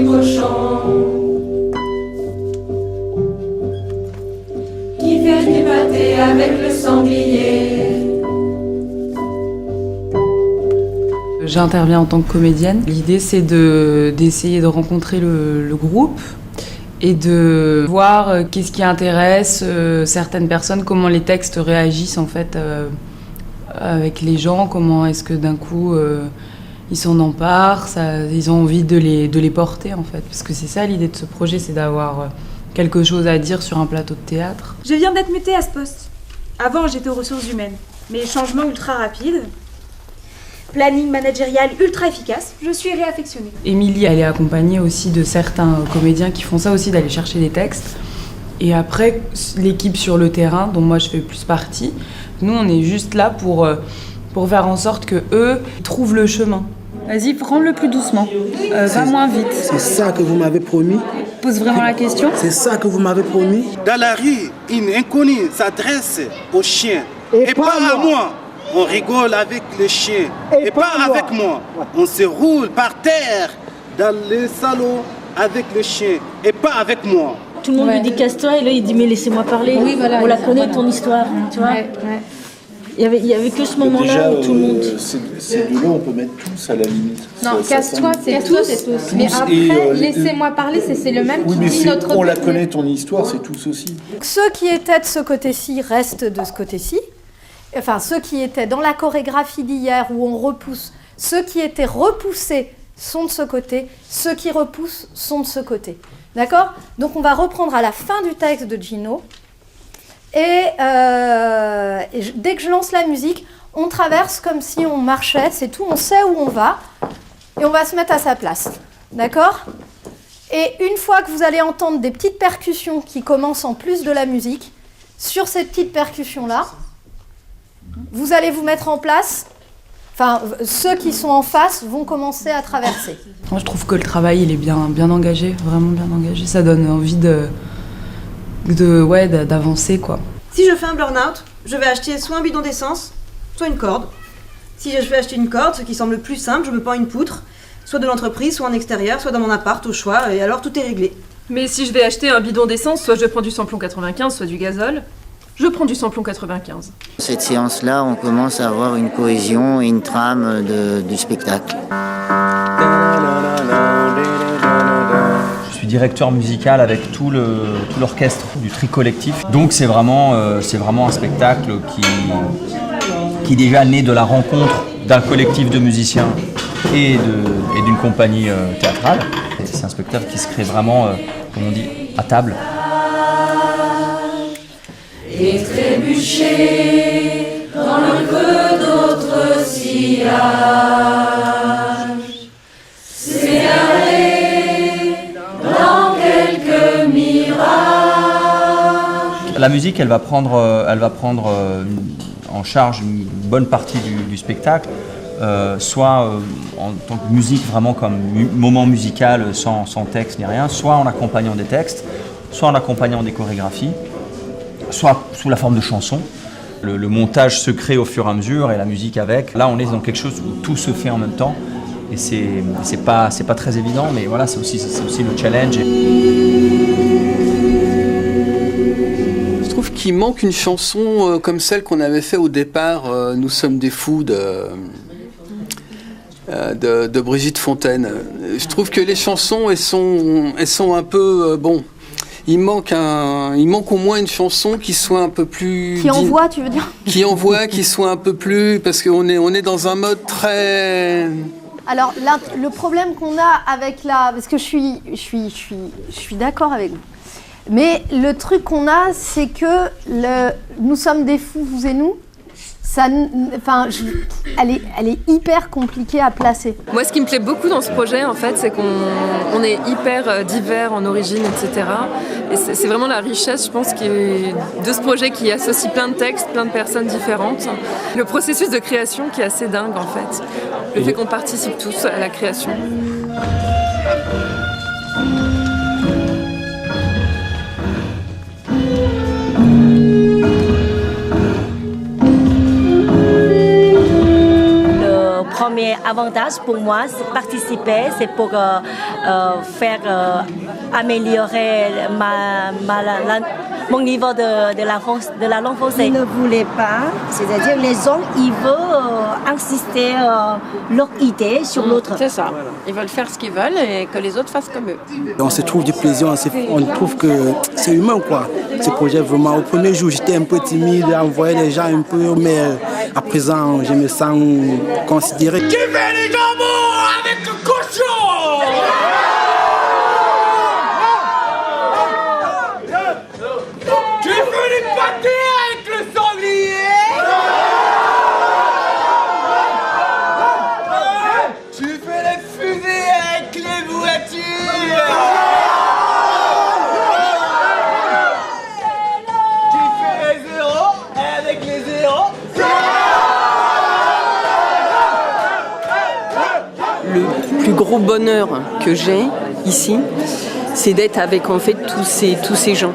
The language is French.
cochon qui fait du pâté avec le sanglier. J'interviens en tant que comédienne. L'idée, c'est d'essayer de rencontrer le groupe et de voir qu'est-ce qui intéresse certaines personnes, comment les textes réagissent en fait avec les gens, comment est-ce que d'un coup ils s'en emparent, ils ont envie de les porter en fait. Parce que c'est ça l'idée de ce projet, c'est d'avoir quelque chose à dire sur un plateau de théâtre. Je viens d'être mutée à ce poste. Avant, j'étais aux ressources humaines, mais changement ultra rapide. Planning managérial ultra efficace, je suis réaffectionnée. Émilie, elle est accompagnée aussi de certains comédiens qui font ça aussi, d'aller chercher des textes. Et après, l'équipe sur le terrain, dont moi je fais plus partie, nous on est juste là pour faire en sorte que eux trouvent le chemin. Vas-y, prends-le plus doucement, va moins vite. C'est ça que vous m'avez promis? Pose vraiment la question. C'est ça que vous m'avez promis? Dans la rue, une inconnue s'adresse au chien et pas à moi. On rigole avec le chien et pas avec moi. On se roule par terre dans le salon avec le chien et pas avec moi. Tout le monde lui dit casse-toi et là il dit mais laissez-moi parler. Oui, voilà, on la connaît ton histoire, tu vois. Il y avait que ce moment-là où tout le monde. Ces deux-là, on peut mettre tous à la limite. Non, casse-toi, c'est tous. Mais après, laissez-moi parler, c'est le même qui dit notre. On la connaît ton histoire, c'est tous aussi. Ceux qui étaient de ce côté-ci restent de ce côté-ci. Enfin, ceux qui étaient dans la chorégraphie d'hier où on repousse, ceux qui étaient repoussés sont de ce côté, ceux qui repoussent sont de ce côté. D'accord ? Donc on va reprendre à la fin du texte de Gino. Et dès que je lance la musique, on traverse comme si on marchait, c'est tout, on sait où on va. Et on va se mettre à sa place. D'accord ? Et une fois que vous allez entendre des petites percussions qui commencent en plus de la musique, sur ces petites percussions-là, vous allez vous mettre en place, enfin, ceux qui sont en face vont commencer à traverser. Moi, je trouve que le travail, il est bien engagé, vraiment bien engagé. Ça donne envie d'avancer, quoi. Si je fais un burn-out, je vais acheter soit un bidon d'essence, soit une corde. Si je vais acheter une corde, ce qui semble plus simple, je me pends une poutre, soit de l'entreprise, soit en extérieur, soit dans mon appart, au choix, et alors tout est réglé. Mais si je vais acheter un bidon d'essence, soit je prends du samplon 95, soit du gazole. Je prends du samplon 95. Cette séance-là, on commence à avoir une cohésion et une trame du spectacle. Je suis directeur musical avec tout l'orchestre du Tri Collectif. Donc c'est vraiment un spectacle qui est déjà né de la rencontre d'un collectif de musiciens et d'une compagnie théâtrale. C'est un spectacle qui se crée vraiment, comme on dit, à table. Et trébucher dans le creux d'autres sillages, s'égarer dans quelques mirages. La musique, elle va prendre en charge une bonne partie du spectacle, soit en tant que musique vraiment comme moment musical sans texte ni rien, soit en accompagnant des textes, soit en accompagnant des chorégraphies, soit sous la forme de chansons. Le montage se crée au fur et à mesure et la musique avec. Là, on est dans quelque chose où tout se fait en même temps et c'est pas très évident, mais voilà, c'est aussi le challenge. Je trouve qu'il manque une chanson comme celle qu'on avait fait au départ, Nous sommes des fous de Brigitte Fontaine. Je trouve que les chansons, elles sont un peu bon. Il manque au moins une chanson qui soit un peu plus... Qui envoie, tu veux dire? Qui envoie, qui soit un peu plus... Parce qu'on est dans un mode très... Alors, là, le problème qu'on a avec la... Parce que je suis d'accord avec vous. Mais le truc qu'on a, c'est que nous sommes des fous, vous et nous. Elle est hyper compliquée à placer. Moi, ce qui me plaît beaucoup dans ce projet, en fait, c'est qu'on est hyper divers en origine, etc. Et c'est vraiment la richesse, je pense, de ce projet qui associe plein de textes, plein de personnes différentes. Le processus de création qui est assez dingue, en fait. Le fait qu'on participe tous à la création. premier avantage pour moi, c'est participer, c'est pour faire améliorer mon niveau de la langue française. Ils ne voulaient pas, c'est-à-dire les gens, ils veulent insister leur idée sur l'autre. C'est ça. Ils veulent faire ce qu'ils veulent et que les autres fassent comme eux. On se trouve du plaisir, on trouve que c'est humain quoi. Ce projet vraiment, au premier jour j'étais un peu timide, envoyer les gens un peu, mais à présent je me sens considéré. Qui fait les jambons avec le cochon? Tu veux les pâtés avec le sanglier? Tu fais les fusées avec les voitures? Tu fais les zéros avec les zéros? Le plus gros bonheur que j'ai ici, c'est d'être avec en fait tous ces gens.